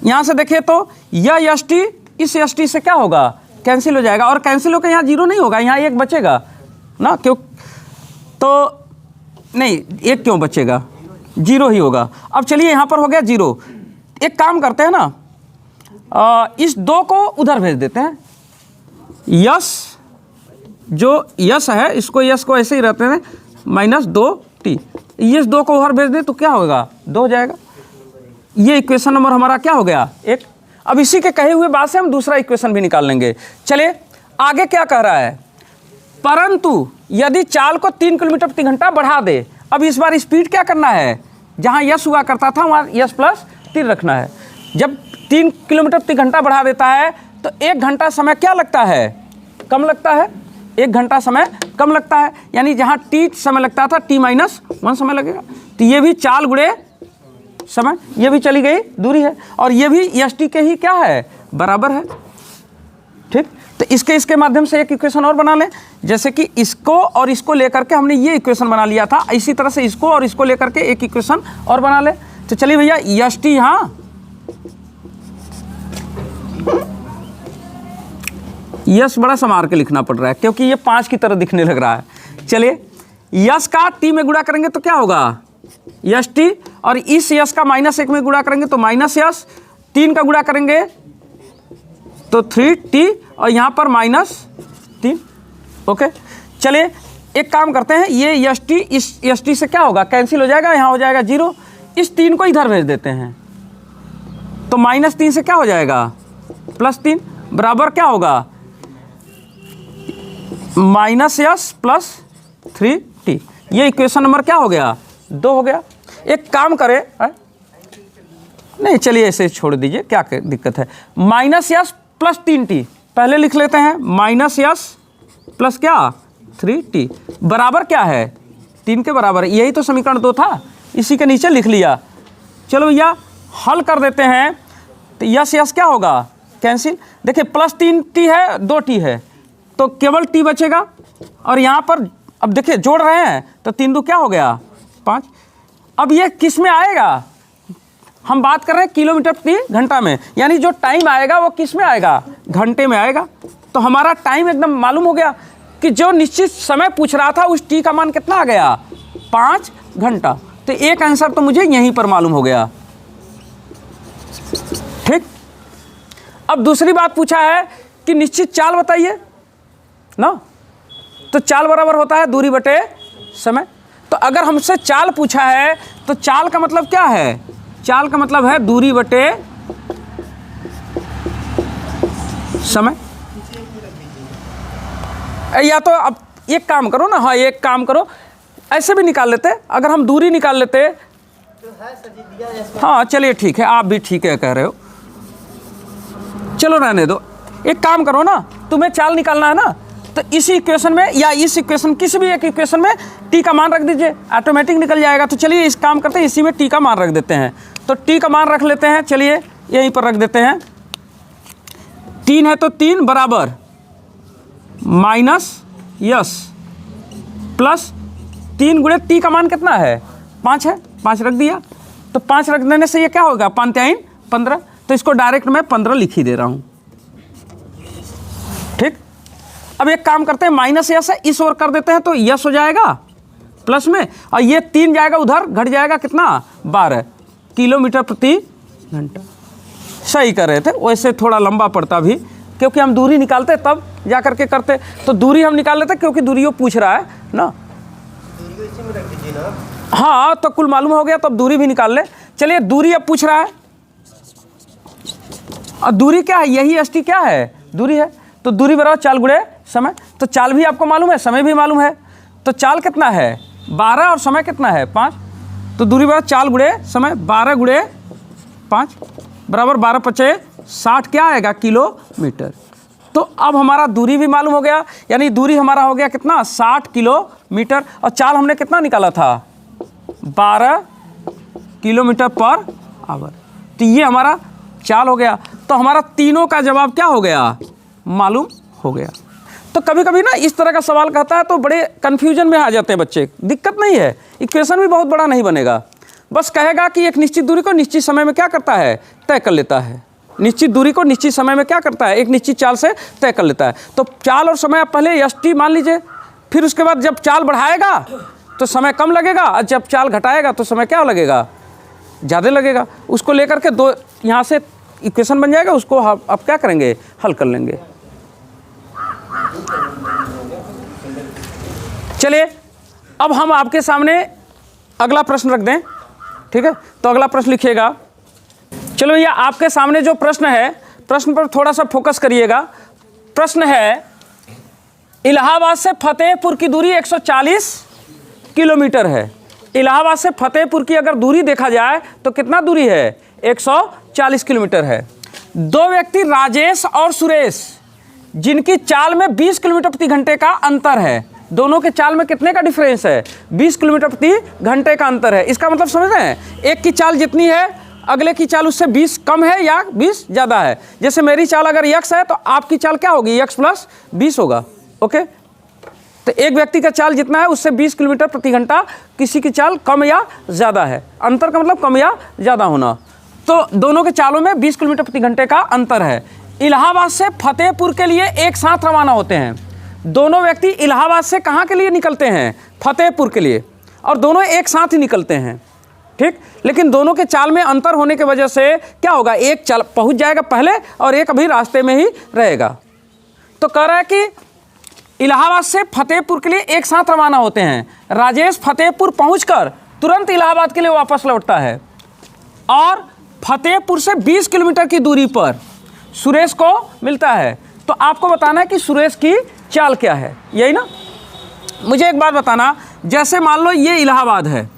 यहाँ से देखिए तो यह यस टी इस यस टी से क्या होगा, कैंसिल हो जाएगा, और कैंसिल होकर यहाँ 0 नहीं होगा, यहाँ 1 बचेगा ना, क्यों, तो नहीं 1 क्यों बचेगा, 0 ही होगा। अब चलिए यहाँ पर हो गया 0, एक काम करते हैं ना, इस 2 को उधर भेज देते हैं, यस जो यस है इसको यस को ऐसे ही रहते हैं -2t, इस 2 को उधर भेज दें तो क्या होगा, 2 हो जाएगा। ये इक्वेशन नंबर हमारा क्या हो गया, 1। अब इसी के कहे हुए बात से हम दूसरा इक्वेशन भी निकाल लेंगे। चलिए आगे क्या कह रहा है, परंतु यदि चाल को 3 किलोमीटर प्रति घंटा बढ़ा दे, अब इस बार स्पीड क्या करना है, जहाँ यस हुआ करता था वहाँ यस प्लस 3 रखना है। जब 3 किलोमीटर प्रति घंटा बढ़ा देता है तो 1 घंटा समय क्या लगता है, कम लगता है, 1 घंटा समय कम लगता है, यानी जहाँ t समय लगता था t-1 समय लगेगा। तो ये भी चाल गुणे समय, ये भी चली गई दूरी है, और ये भी एस टी के ही क्या है, बराबर है। ठीक, तो इसके माध्यम से एक इक्वेशन और बना लें, जैसे कि इसको और इसको लेकर के हमने ये इक्वेशन बना लिया था, इसी तरह से इसको और इसको लेकर के एक इक्वेशन और बना लें। तो चलिए भैया एस टी यहाँ यस बड़ा संभाल के लिखना पड़ रहा है क्योंकि ये 5 की तरह दिखने लग रहा है। चलिए यस का टी में गुणा करेंगे तो क्या होगा, यस टी, और इस यस का -1 में गुणा करेंगे तो -यस, 3 का गुणा करेंगे तो 3t, और यहाँ पर -3। ओके, चलिए एक काम करते हैं, ये यस टी इस यस टी से क्या होगा, कैंसिल हो जाएगा, यहाँ हो जाएगा 0, इस 3 को इधर भेज देते हैं तो -3 से क्या हो जाएगा, +3 बराबर क्या होगा, -यस प्लस 3t। ये इक्वेशन नंबर क्या हो गया, 2 हो गया। एक काम करें है? नहीं चलिए ऐसे छोड़ दीजिए, क्या दिक्कत है, -यस प्लस 3t पहले लिख लेते हैं, -यस प्लस क्या 3t बराबर क्या है, 3 के बराबर, यही तो समीकरण 2 था, इसी के नीचे लिख लिया। चलो भैया हल कर देते हैं, तो यस क्या होगा, कैंसिल, देखिए +3t है, 2t है, तो केवल t बचेगा, और यहाँ पर अब देखिए जोड़ रहे हैं तो 3 2 क्या हो गया, 5। अब ये किस में आएगा, हम बात कर रहे हैं किलोमीटर प्रति घंटा में, यानी जो टाइम आएगा वो किस में आएगा, घंटे में आएगा। तो हमारा टाइम एकदम मालूम हो गया कि जो निश्चित समय पूछ रहा था उस टी का मान कितना आ गया, 5 घंटा। तो एक आंसर तो मुझे यहीं पर मालूम हो गया। ठीक, अब दूसरी बात पूछा है कि निश्चित चाल बताइए ना, तो चाल बराबर होता है दूरी बटे समय। तो अगर हमसे चाल पूछा है तो चाल का मतलब क्या है, चाल का मतलब है दूरी बटे समय। या तो अब एक काम करो ना, हाँ एक काम करो, ऐसे भी निकाल लेते, अगर हम दूरी निकाल लेते, हाँ चलिए ठीक है, आप भी ठीक है कह रहे हो, चलो रहने दो। एक काम करो ना, तुम्हें चाल निकालना है ना, तो इसी इक्वेशन में या इस इक्वेशन किसी भी एक इक्वेशन में टी का मान रख दीजिए, ऑटोमेटिक निकल जाएगा। तो चलिए इस काम करते हैं, इसी में टी का मान रख देते हैं, तो टी का मान रख लेते हैं, चलिए यहीं पर रख देते हैं, 3 है तो 3 बराबर -यस प्लस 3 गुणे टी का मान कितना है, 5 है, 5 रख दिया, तो 5 रख देने से ये क्या होगा, 5 × 3 15, तो इसको डायरेक्ट मैं 15 लिख ही दे रहा हूँ। ठीक, अब एक काम करते हैं, माइनस यस है, इस ओर कर देते हैं तो यस हो जाएगा प्लस में, और ये 3 जाएगा उधर, घट जाएगा कितना 12 किलोमीटर प्रति घंटा। सही कर रहे थे, वैसे थोड़ा लंबा पड़ता भी, क्योंकि हम दूरी निकालते तब जा करके करते, तो दूरी हम निकाल लेते क्योंकि दूरी वो पूछ रहा है ना। हाँ तो कुल मालूम हो गया, तब दूरी भी निकाल ले। चलिए दूरी अब पूछ रहा है, और दूरी क्या है, यही एस टी क्या है, दूरी है। तो दूरी बराबर चाल गुणे समय, तो चाल भी आपको मालूम है, समय भी मालूम है, तो चाल कितना है 12 और समय कितना है 5, तो दूरी बराबर चाल गुणे समय, 12 गुणे 5 बराबर 12 पचे 60 क्या आएगा किलोमीटर। तो अब हमारा दूरी भी मालूम हो गया, यानी दूरी हमारा हो गया कितना 60 किलोमीटर, और चाल हमने कितना निकाला था 12 किलोमीटर पर आवर। तो ये हमारा चाल हो गया। तो हमारा तीनों का जवाब क्या हो गया, मालूम हो गया। तो कभी कभी ना इस तरह का सवाल कहता है तो बड़े कन्फ्यूजन में आ जाते हैं बच्चे। दिक्कत नहीं है, इक्वेशन भी बहुत बड़ा नहीं बनेगा, बस कहेगा कि एक निश्चित दूरी को निश्चित समय में क्या करता है, तय कर लेता है। निश्चित दूरी को निश्चित समय में क्या करता है, एक निश्चित चाल से तय कर लेता है। तो चाल और समय आप पहले एस टी मान लीजिए, फिर उसके बाद जब चाल बढ़ाएगा तो समय कम लगेगा, और जब चाल घटाएगा तो समय क्या लगेगा, ज़्यादा लगेगा। उसको लेकर के दो यहाँ से इक्वेशन बन जाएगा, उसको आप क्या करेंगे, हल कर लेंगे। चलिए अब हम आपके सामने अगला प्रश्न रख दें, ठीक है। तो अगला प्रश्न लिखिएगा। चलो भैया आपके सामने जो प्रश्न है, प्रश्न पर थोड़ा सा फोकस करिएगा। प्रश्न है, इलाहाबाद से फतेहपुर की दूरी 140 किलोमीटर है। इलाहाबाद से फतेहपुर की अगर दूरी देखा जाए तो कितना दूरी है, 140 किलोमीटर है। दो व्यक्ति राजेश और सुरेश, जिनकी चाल में 20 किलोमीटर प्रति घंटे का अंतर है, दोनों के चाल में कितने का डिफरेंस है, 20 किलोमीटर प्रति घंटे का अंतर है। इसका मतलब समझ रहे हैं, एक की चाल जितनी है अगले की चाल उससे 20 कम है या 20 ज़्यादा है। जैसे मेरी चाल अगर x है तो आपकी चाल क्या होगी, x प्लस 20 होगा। ओके, तो एक व्यक्ति का चाल जितना है उससे 20 किलोमीटर प्रति घंटा किसी की चाल कम या ज़्यादा है। अंतर का मतलब कम या ज़्यादा होना। तो दोनों के चालों में 20 किलोमीटर प्रति घंटे का अंतर है। इलाहाबाद से फतेहपुर के लिए एक साथ रवाना होते हैं। दोनों व्यक्ति इलाहाबाद से कहाँ के लिए निकलते हैं, फतेहपुर के लिए, और दोनों एक साथ ही निकलते हैं, ठीक। लेकिन दोनों के चाल में अंतर होने की वजह से क्या होगा, एक चाल पहुँच जाएगा पहले और एक अभी रास्ते में ही रहेगा। तो कह रहा है कि इलाहाबाद से फतेहपुर के लिए एक साथ रवाना होते हैं। राजेश फतेहपुर पहुंचकर तुरंत इलाहाबाद के लिए वापस लौटता है, और फतेहपुर से 20 किलोमीटर की दूरी पर सुरेश को मिलता है। तो आपको बताना है कि सुरेश की चाल क्या है, यही ना। मुझे एक बात बताना, जैसे मान लो ये इलाहाबाद है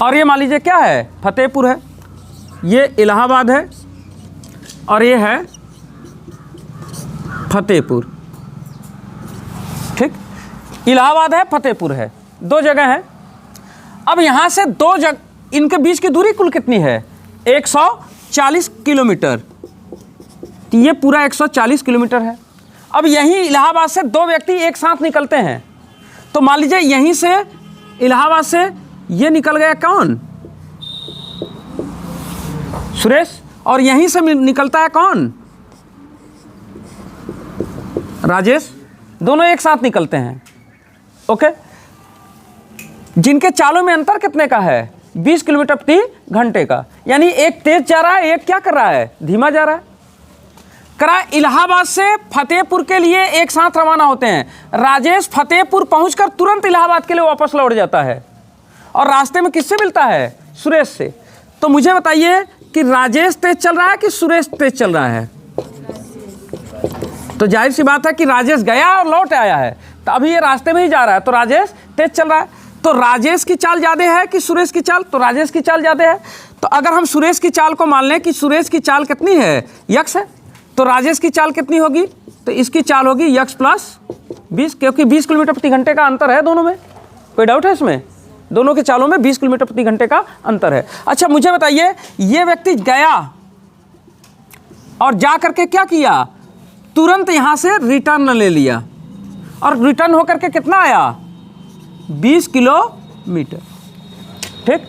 और ये मान लीजिए क्या है, फतेहपुर है। ये इलाहाबाद है और ये है फतेहपुर, ठीक। इलाहाबाद है, फतेहपुर है, दो जगह है। अब यहाँ से दो जगह, इनके बीच की दूरी कुल कितनी है, 140 किलोमीटर। ये पूरा 140 किलोमीटर है। अब यहीं इलाहाबाद से दो व्यक्ति एक साथ निकलते हैं। तो मान लीजिए यहीं से इलाहाबाद से ये निकल गया कौन, सुरेश, और यहीं से निकलता है कौन, राजेश। दोनों एक साथ निकलते हैं। ओके, जिनके चालों में अंतर कितने का है, 20 किलोमीटर प्रति घंटे का। यानी एक तेज जा रहा है, एक क्या कर रहा है, धीमा जा रहा है। इलाहाबाद से फतेहपुर के लिए एक साथ रवाना होते हैं। राजेश फतेहपुर पहुंचकर तुरंत इलाहाबाद के लिए वापस लौट जाता है, और रास्ते में किससे मिलता है, सुरेश से। तो मुझे बताइए कि राजेश तेज चल रहा है कि सुरेश तेज चल रहा है। तो जाहिर सी बात है कि राजेश गया और लौट आया है, तो अभी ये रास्ते में ही जा रहा है, तो राजेश तेज चल रहा है। तो राजेश की चाल ज़्यादा है कि सुरेश की चाल, तो राजेश की चाल ज़्यादा है। तो अगर हम सुरेश की चाल को मान लें कि सुरेश की चाल कितनी है, यक्स है, तो राजेश की चाल कितनी होगी, तो इसकी चाल होगी यक्स प्लस 20, क्योंकि 20 किलोमीटर प्रति घंटे का अंतर है दोनों में। कोई डाउट है इसमें, दोनों के चालों में 20 किलोमीटर प्रति घंटे का अंतर है। अच्छा मुझे बताइए, ये व्यक्ति गया और जा करके क्या किया, तुरंत यहाँ से रिटर्न ले लिया, और रिटर्न होकर के कितना आया, 20 किलोमीटर, ठीक।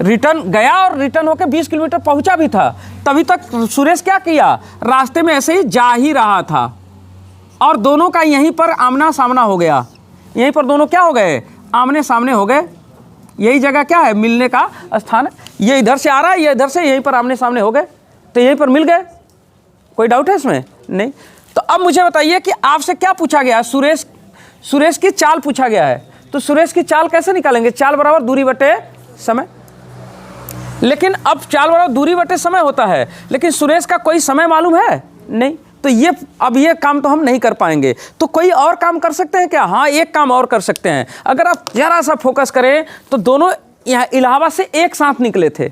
रिटर्न गया और रिटर्न होकर 20 किलोमीटर पहुँचा भी था, तभी तक सुरेश क्या किया, रास्ते में ऐसे ही जा ही रहा था और दोनों का यहीं पर आमना सामना हो गया। यहीं पर दोनों क्या हो गए, आमने सामने हो गए। यही जगह क्या है, मिलने का स्थान है। ये इधर से आ रहा है, ये इधर से, यहीं पर आमने सामने हो गए, तो यहीं पर मिल गए। कोई डाउट है इसमें? नहीं। तो अब मुझे बताइए कि आपसे क्या पूछा गया, सुरेश की चाल पूछा गया है। तो सुरेश की चाल कैसे निकालेंगे, चाल बराबर दूरी बटे समय। लेकिन अब चाल बराबर दूरी बटे समय होता है, लेकिन सुरेश का कोई समय मालूम है नहीं, तो ये काम तो हम नहीं कर पाएंगे। तो कोई और काम कर सकते हैं क्या? हाँ, एक काम और कर सकते हैं। अगर आप जरा सा फोकस करें तो दोनों यहाँ इलाहाबाद से एक साथ निकले थे,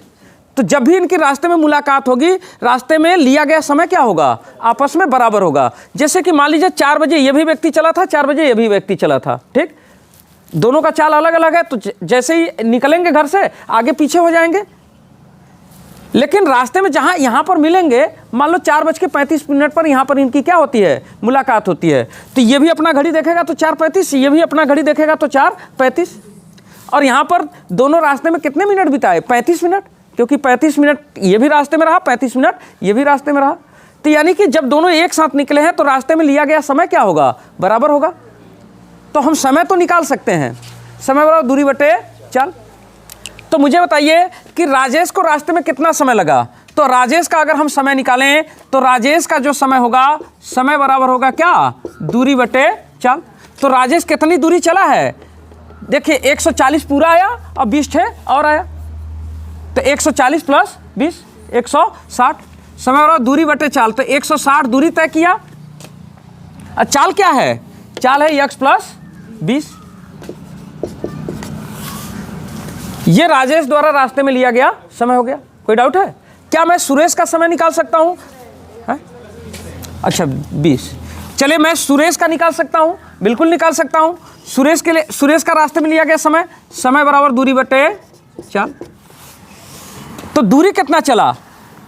तो जब भी इनकी रास्ते में मुलाकात होगी, रास्ते में लिया गया समय क्या होगा, आपस में बराबर होगा। जैसे कि मान लीजिए 4 बजे ये भी व्यक्ति चला था, 4 बजे ये भी व्यक्ति चला था, ठीक। दोनों का चाल अलग अलग है, तो जैसे ही निकलेंगे घर से आगे पीछे हो जाएंगे। लेकिन रास्ते में जहाँ यहाँ पर मिलेंगे, मान लो 4:35 पर यहाँ पर इनकी क्या होती है, मुलाकात होती है, तो ये भी अपना घड़ी देखेगा तो 4:35, ये भी अपना घड़ी देखेगा तो 4:35, और यहाँ पर दोनों रास्ते में कितने मिनट बिताए, 35 मिनट, क्योंकि 35 मिनट ये भी रास्ते में रहा, 35 मिनट ये भी रास्ते में रहा। तो यानी कि जब दोनों एक साथ निकले हैं तो रास्ते में लिया गया समय क्या होगा, बराबर होगा। तो हम समय तो निकाल सकते हैं, समय बराबर दूरी बटे चाल। तो मुझे बताइए कि राजेश को रास्ते में कितना समय लगा। तो राजेश का अगर हम समय निकालें तो राजेश का जो समय होगा, समय बराबर होगा क्या, दूरी बटे चाल। तो राजेश कितनी दूरी चला है, देखिए 140 पूरा आया और 20 थे और आया, तो 140 प्लस 20 160, समय बराबर दूरी बटे चाल। तो 160 दूरी तय किया। और चाल क्या है, चाल है x प्लस 20। ये राजेश द्वारा रास्ते में लिया गया समय हो गया। कोई डाउट है क्या? मैं सुरेश का समय निकाल सकता हूं, है? अच्छा 20, चलिए मैं सुरेश का निकाल सकता हूं, बिल्कुल निकाल सकता हूं। सुरेश के लिए, सुरेश का रास्ते में लिया गया समय, समय बराबर दूरी बटे चाल। तो दूरी कितना चला,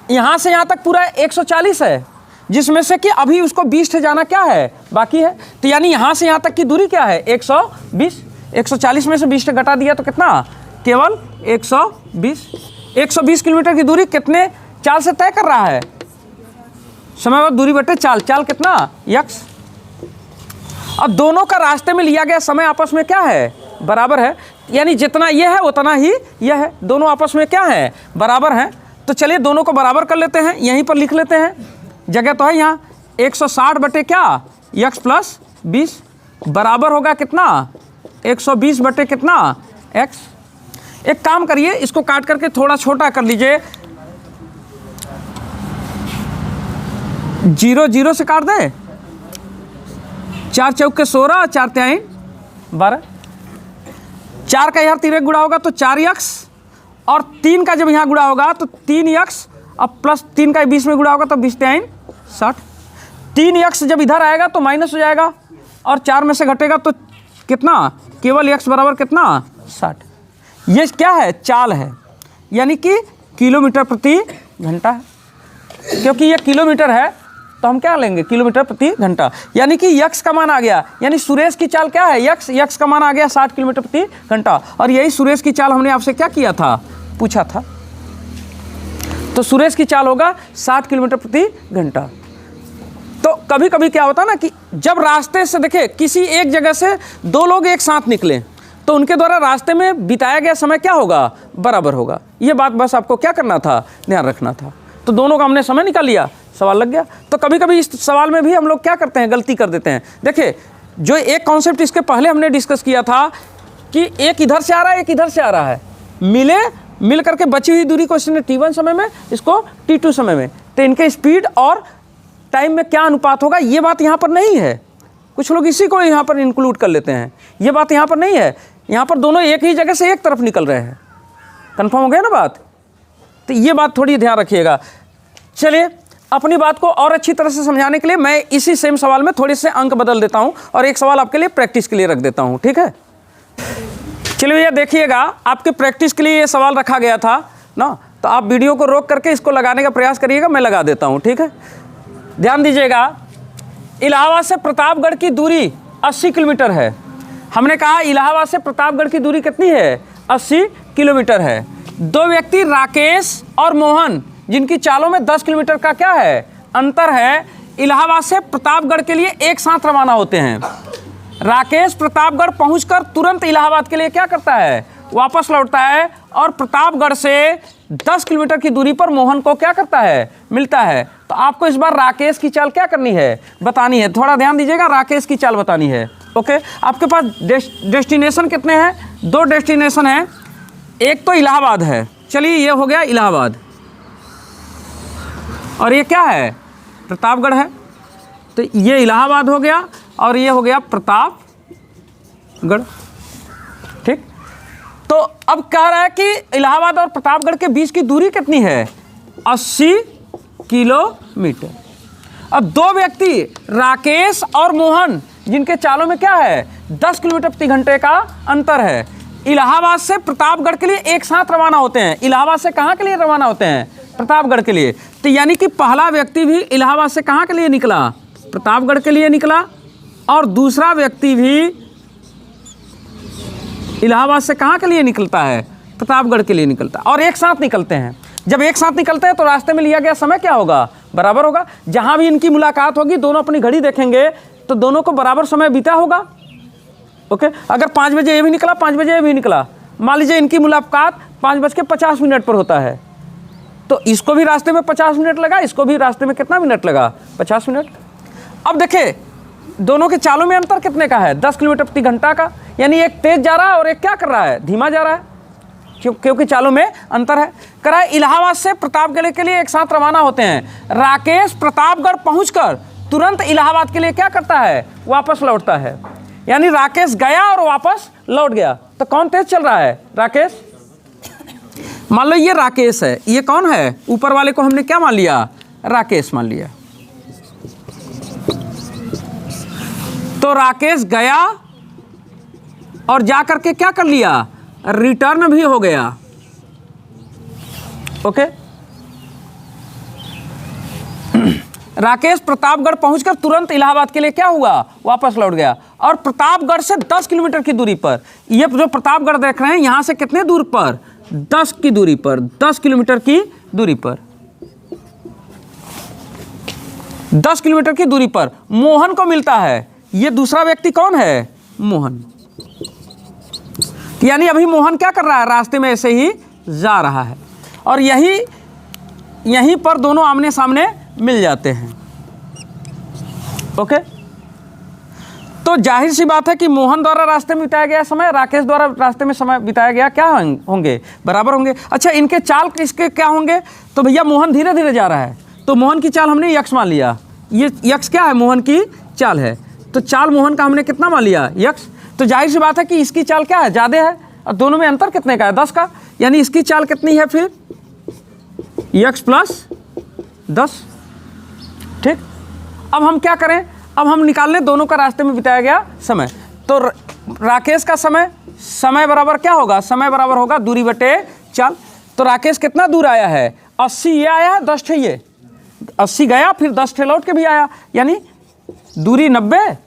यहां से यहां तक पूरा 140 है, जिसमें से कि अभी उसको 20 से जाना क्या है, बाकी है। तो यानी यहां से यहां तक की दूरी क्या है, 120। 140 में से 20 से घटा दिया तो कितना, केवल 120 किलोमीटर की दूरी कितने चाल से तय कर रहा है, समय बराबर दूरी बटे चाल। चाल कितना, x। अब दोनों का रास्ते में लिया गया समय आपस में क्या है, बराबर है। यानी जितना ये है उतना ही यह है, दोनों आपस में क्या है, बराबर हैं। तो चलिए दोनों को बराबर कर लेते हैं, यहीं पर लिख लेते हैं, जगह तो है यहाँ। 160 बटे क्या, x प्लस 20 बराबर होगा कितना, 120 बटे कितना, x। एक काम करिए, इसको काट करके थोड़ा छोटा कर लीजिए, 0 0 से काट दे, 4 चौके 16, 4 तिहाई 12, 4 का यहाँ तिरक गुणा होगा तो 4x, और 3 का जब यहाँ गुणा होगा तो 3x, अब प्लस 3 का 20 में गुणा होगा तो 20 तिहाई 60। 3x जब इधर आएगा तो माइनस हो जाएगा, और 4 में से घटेगा तो कितना, केवल x बराबर कितना, 60। ये क्या है, चाल है, यानी कि किलोमीटर प्रति घंटा है। क्योंकि ये किलोमीटर है तो हम क्या लेंगे, किलोमीटर प्रति घंटा। यानी कि x का मान आ गया, यानी सुरेश की चाल क्या है, x का मान आ गया 60 किलोमीटर प्रति घंटा। और यही सुरेश की चाल हमने आपसे क्या किया था, पूछा था। तो सुरेश की चाल होगा 60 किलोमीटर प्रति घंटा। तो कभी कभी क्या होता है ना कि जब रास्ते से देखिए किसी एक जगह से दो लोग एक साथ निकले तो उनके द्वारा रास्ते में बिताया गया समय क्या होगा, बराबर होगा। ये बात बस आपको क्या करना था, ध्यान रखना था। तो दोनों का हमने समय निकाल लिया, सवाल लग गया। तो कभी कभी इस सवाल में भी हम लोग क्या करते हैं, गलती कर देते हैं। देखिए जो एक कॉन्सेप्ट इसके पहले हमने डिस्कस किया था कि एक इधर से आ रहा है, एक इधर से आ रहा है, मिल करके बची हुई दूरी को इसने t1 समय में, इसको t2 समय में, तो इनके स्पीड और टाइम में क्या अनुपात होगा, ये बात यहाँ पर नहीं है। कुछ लोग इसी को यहाँ पर इंक्लूड कर लेते हैं, ये बात यहाँ पर नहीं है। यहाँ पर दोनों एक ही जगह से एक तरफ निकल रहे हैं। कंफर्म हो गया ना बात? तो ये बात थोड़ी ध्यान रखिएगा। चलिए अपनी बात को और अच्छी तरह से समझाने के लिए मैं इसी सेम सवाल में थोड़े से अंक बदल देता हूँ और एक सवाल आपके लिए प्रैक्टिस के लिए रख देता हूँ, ठीक है। चलिए भैया देखिएगा, आपके प्रैक्टिस के लिए ये सवाल रखा गया था ना, तो आप वीडियो को रोक करके इसको लगाने का प्रयास करिएगा, मैं लगा देता हूँ, ठीक है। ध्यान दीजिएगा, इलाहाबाद से प्रतापगढ़ की दूरी 80 किलोमीटर है। हमने कहा इलाहाबाद से प्रतापगढ़ की दूरी कितनी है, 80 किलोमीटर है। दो व्यक्ति राकेश और मोहन जिनकी चालों में 10 किलोमीटर का क्या है, अंतर है, इलाहाबाद से प्रतापगढ़ के लिए एक साथ रवाना होते हैं। राकेश प्रतापगढ़ पहुंचकर तुरंत इलाहाबाद के लिए क्या करता है, वापस लौटता है और प्रतापगढ़ से 10 किलोमीटर की दूरी पर मोहन को क्या करता है, मिलता है। तो आपको इस बार राकेश की चाल क्या करनी है, बतानी है। थोड़ा ध्यान दीजिएगा, राकेश की चाल बतानी है। ओके, आपके पास डेस्टिनेशन कितने हैं, 2 डेस्टिनेशन हैं, एक तो इलाहाबाद है। चलिए ये हो गया इलाहाबाद, और ये क्या है, प्रतापगढ़ है। तो ये इलाहाबाद हो गया और ये हो गया प्रतापगढ़। ठीक, तो अब कह रहा है कि इलाहाबाद और प्रतापगढ़ के बीच की दूरी कितनी है, 80 किलोमीटर। अब 2 व्यक्ति राकेश और मोहन, जिनके चालों में क्या है, 10 किलोमीटर प्रति घंटे का अंतर है, इलाहाबाद से प्रतापगढ़ के लिए एक साथ रवाना होते हैं। इलाहाबाद से कहाँ के लिए रवाना होते हैं, प्रतापगढ़ के लिए। तो यानी कि पहला व्यक्ति भी इलाहाबाद से कहाँ के लिए निकला, प्रतापगढ़ के लिए निकला, और दूसरा व्यक्ति भी इलाहाबाद से कहाँ के लिए निकलता है, प्रतापगढ़ के लिए निकलता है, और एक साथ निकलते हैं। जब एक साथ निकलते हैं तो रास्ते में लिया गया समय क्या होगा, बराबर होगा। जहाँ भी इनकी मुलाकात होगी, दोनों अपनी घड़ी देखेंगे तो दोनों को बराबर समय बीता होगा। ओके, अगर 5 बजे ये भी निकला, 5 बजे ये भी निकला, मान लीजिए इनकी मुलाकात 5:50 पर होता है, तो इसको भी रास्ते में 50 मिनट लगा, इसको भी रास्ते में कितना मिनट लगा, 50 मिनट। अब देखिए दोनों के चालों में अंतर कितने का है, 10 किलोमीटर प्रति घंटा का। यानी एक तेज जा रहा है और एक क्या कर रहा है, धीमा जा रहा है, क्योंकि चालों में अंतर है। करा इलाहाबाद से प्रतापगढ़ के लिए एक साथ रवाना होते हैं। राकेश प्रतापगढ़ पहुंचकर तुरंत इलाहाबाद के लिए क्या करता है, वापस लौटता है। यानी राकेश गया और वापस लौट गया। तो कौन तेज चल रहा है, राकेश। मान लो ये राकेश है, ये कौन है, ऊपर वाले को हमने क्या मान लिया, राकेश मान लिया। तो राकेश गया और जा करके क्या कर लिया, रिटर्न भी हो गया। ओके, राकेश प्रतापगढ़ पहुंचकर तुरंत इलाहाबाद के लिए क्या हुआ, वापस लौट गया। और प्रतापगढ़ से 10 किलोमीटर की दूरी पर, ये जो प्रतापगढ़ देख रहे हैं यहां से कितने दूर पर, 10 की दूरी पर, 10 किलोमीटर की दूरी पर, 10 किलोमीटर की दूरी पर मोहन को मिलता है। ये दूसरा व्यक्ति कौन है, मोहन। यानी अभी मोहन क्या कर रहा है, रास्ते में ऐसे ही जा रहा है, और यहीं पर दोनों आमने सामने मिल जाते हैं। ओके, तो जाहिर सी बात है कि मोहन द्वारा रास्ते में बिताया गया समय, राकेश द्वारा रास्ते में समय बिताया गया क्या होंगे, बराबर होंगे। अच्छा, इनके चाल किसके क्या होंगे, तो भैया मोहन धीरे धीरे जा रहा है, तो मोहन की चाल हमने यक्स मान लिया। ये यक्स क्या है, मोहन की चाल है, तो चाल मोहन का हमने कितना मान लिया, यक्स। तो जाहिर सी बात है कि इसकी चाल क्या है, ज़्यादा है, और दोनों में अंतर कितने का है, 10 का। यानी इसकी चाल कितनी है फिर, यक्स प्लस 10। ठीक, अब हम क्या करें, अब हम निकाल लें दोनों का रास्ते में बिताया गया समय। तो राकेश का समय बराबर क्या होगा, समय बराबर होगा दूरी बटे चाल। तो राकेश कितना दूर आया है, 80 ये आया है, 10 ठे ये, 80 गया फिर 10 ठे लौट के भी आया, यानी दूरी 90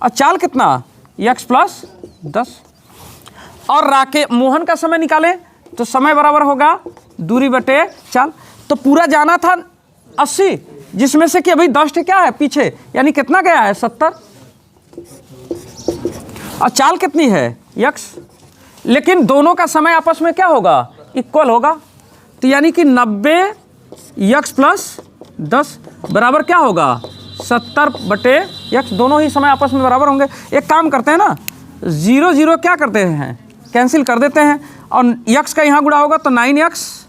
और चाल कितना, यक्स प्लस 10। और मोहन का समय निकालें तो समय बराबर होगा दूरी बटे चाल। तो पूरा जाना था 80, जिसमें से कि अभी 10 क्या है पीछे, यानी कितना गया है, 70। और चाल कितनी है, यक्स। लेकिन दोनों का समय आपस में क्या होगा, इक्वल होगा। तो यानी कि 90 यक्स प्लस 10 बराबर क्या होगा, 70 बटे यक्स। दोनों ही समय आपस में बराबर होंगे। एक काम करते हैं ना, 0 0 क्या करते हैं, कैंसिल कर देते हैं, और यक्स का यहाँ गुणा होगा तो 9 यक्स,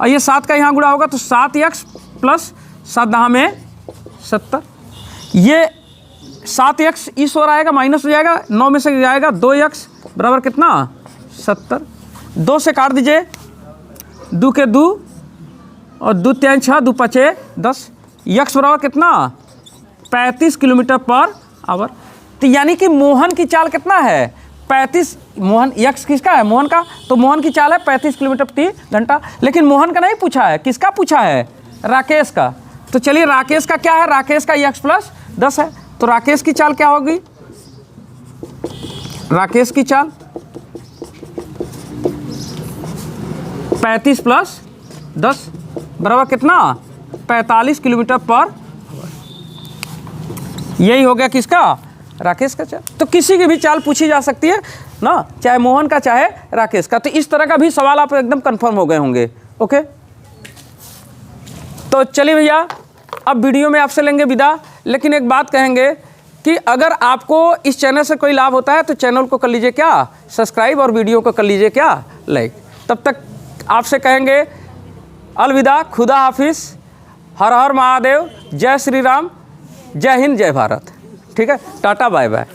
और ये 7 का यहाँ गुणा होगा तो 7 यक्स प्लस 7 दहा में 70। ये 7 यक्स इस ओर आएगा, माइनस हो जाएगा, 9 में से जाएगा 2 यक्स बराबर कितना, 70। 2 से काट दीजिए, 2 के 2 और 2 3 6, 2 5 10, यक्स बराबर कितना, 35 किलोमीटर पर आवर। तो यानी कि मोहन की चाल कितना है, 35। मोहन यक्स किसका है, मोहन का, तो मोहन की चाल है 35 किलोमीटर प्रति घंटा। लेकिन मोहन का नहीं पूछा है, किसका पूछा है, राकेश का। तो चलिए राकेश का क्या है, राकेश का यक्स प्लस 10 है, तो राकेश की चाल क्या होगी, राकेश की चाल 35 प्लस 10 बराबर कितना 45 किलोमीटर पर। यही हो गया किसका, राकेश का चाल। तो किसी की भी चाल पूछी जा सकती है ना, चाहे मोहन का चाहे राकेश का। तो इस तरह का भी सवाल आप एकदम कंफर्म हो गए होंगे। ओके, तो चलिए भैया, अब वीडियो में आपसे लेंगे विदा, लेकिन एक बात कहेंगे कि अगर आपको इस चैनल से कोई लाभ होता है तो चैनल को कर लीजिए क्या सब्सक्राइब, और वीडियो को कर लीजिए क्या लाइक। तब तक आपसे कहेंगे अलविदा, खुदा हाफिज़, हर हर महादेव, जय श्री राम, जय हिंद, जय भारत। ठीक है, टाटा बाय बाय।